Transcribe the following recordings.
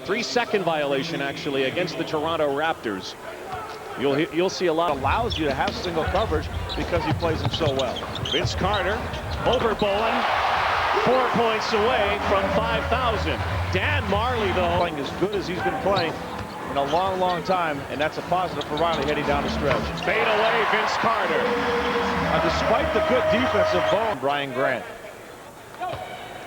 3-second violation, actually, against the Toronto Raptors. You'll see a lot. Allows you to have single coverage because he plays him so well. Vince Carter over Bowen, 4 points away from 5,000. Dan Marley, though, Playing as good as he's been playing in a long, long time, and that's a positive for Riley heading down the stretch. fade away, Vince Carter. Despite the good defense of Bowen, Brian Grant.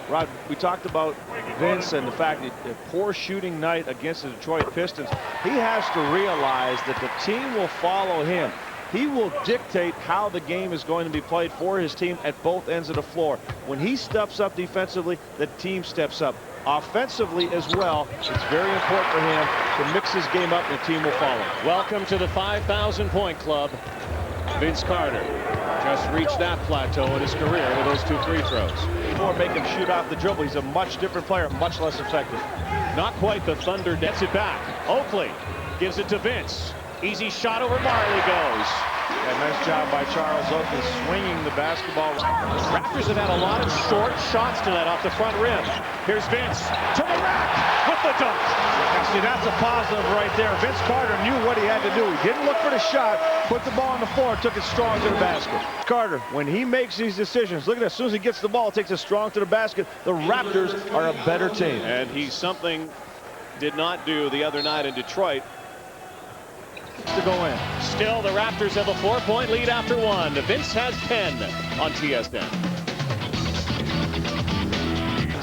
Rod, we talked about Vince and the fact that a poor shooting night against the Detroit Pistons. He has to realize that the team will follow him. He will dictate how the game is going to be played for his team at both ends of the floor. When he steps up defensively, the team steps up. Offensively as well, it's very important for him to mix his game up, and the team will follow. Welcome to the 5,000-point club. Vince Carter just reached that plateau in his career with those 2 free throws. Before make him shoot off the dribble, he's a much different player, much less effective. Not quite the Thunder. Gets it back. Oakley gives it to Vince. Easy shot over Marley goes. Yeah, nice job by Charles Oakley swinging the basketball. Raptors have had a lot of short shots tonight off the front rim. Here's Vince to the rack with the dunk. Now, see, that's a positive right there. Vince Carter knew what he had to do. He didn't look for the shot, put the ball on the floor, took it strong to the basket. Carter, when he makes these decisions, look at that. As soon as he gets the ball, takes it strong to the basket. The Raptors are a better team. And he's something did not do the other night in Detroit. To go in. Still, the Raptors have a 4-point lead after 1. Vince has 10 on TSN.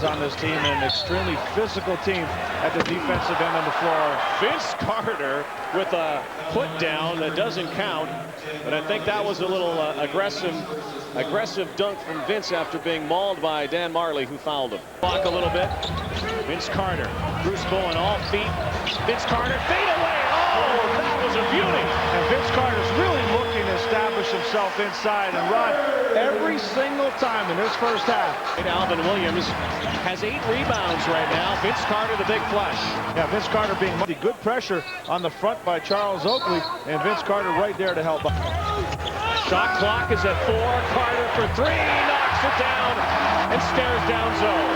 On this team, and an extremely physical team at the defensive end of the floor. Vince Carter with a put down that doesn't count, but I think that was a little aggressive dunk from Vince after being mauled by Dan Marley, who fouled him. Block a little bit. Vince Carter, Bruce Bowen, all feet. Vince Carter, fade away. Oh, that was a beauty. And Vince Carter's really looking to establish himself inside, and Rod, every single time in this first half. Alvin Williams has 8 rebounds right now. Vince Carter, the big flush. Yeah, Vince Carter being good pressure on the front by Charles Oakley, and Vince Carter right there to help. Shot clock is at 4. Carter for 3, knocks it down and stares down zone.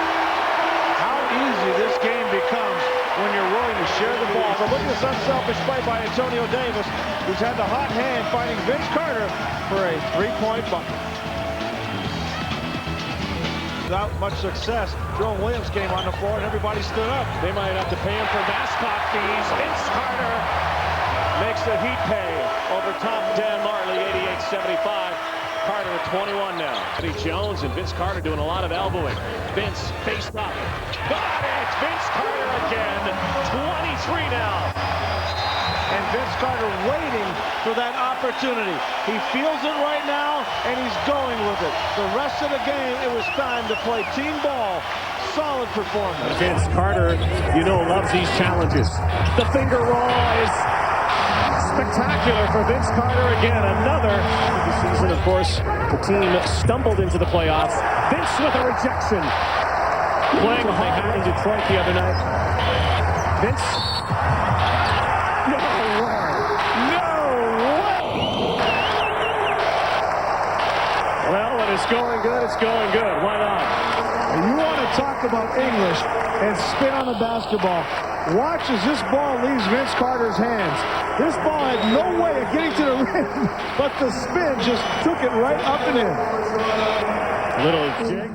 How easy this game becomes when you're willing to share the ball. But look at this unselfish play by Antonio Davis, who's had the hot hand finding Vince Carter for a 3-point bucket. Without much success, Jerome Williams came on the floor and everybody stood up. They might have to pay him for mascot fees. Vince Carter makes the Heat pay over top Dan Marley, 88-75. Carter at 21 now. Eddie Jones and Vince Carter doing a lot of elbowing. Vince faced up. Got it! Vince Carter again. 23 now. And Vince Carter waiting for that opportunity. He feels it right now, and he's going with it. The rest of the game, it was time to play team ball. Solid performance. Vince Carter, you know, loves these challenges. The finger roll is spectacular for Vince Carter again. Another. The season, of course, the team stumbled into the playoffs. Vince with a rejection. Playing hard in Detroit the other night. Vince. No way. No way. Well, when it's going good, it's going good. Why not? You want to talk about English and spin on the basketball. Watch as this ball leaves Vince Carter's hands. This ball had no way of getting to the rim, but the spin just took it right up and in. Little jig.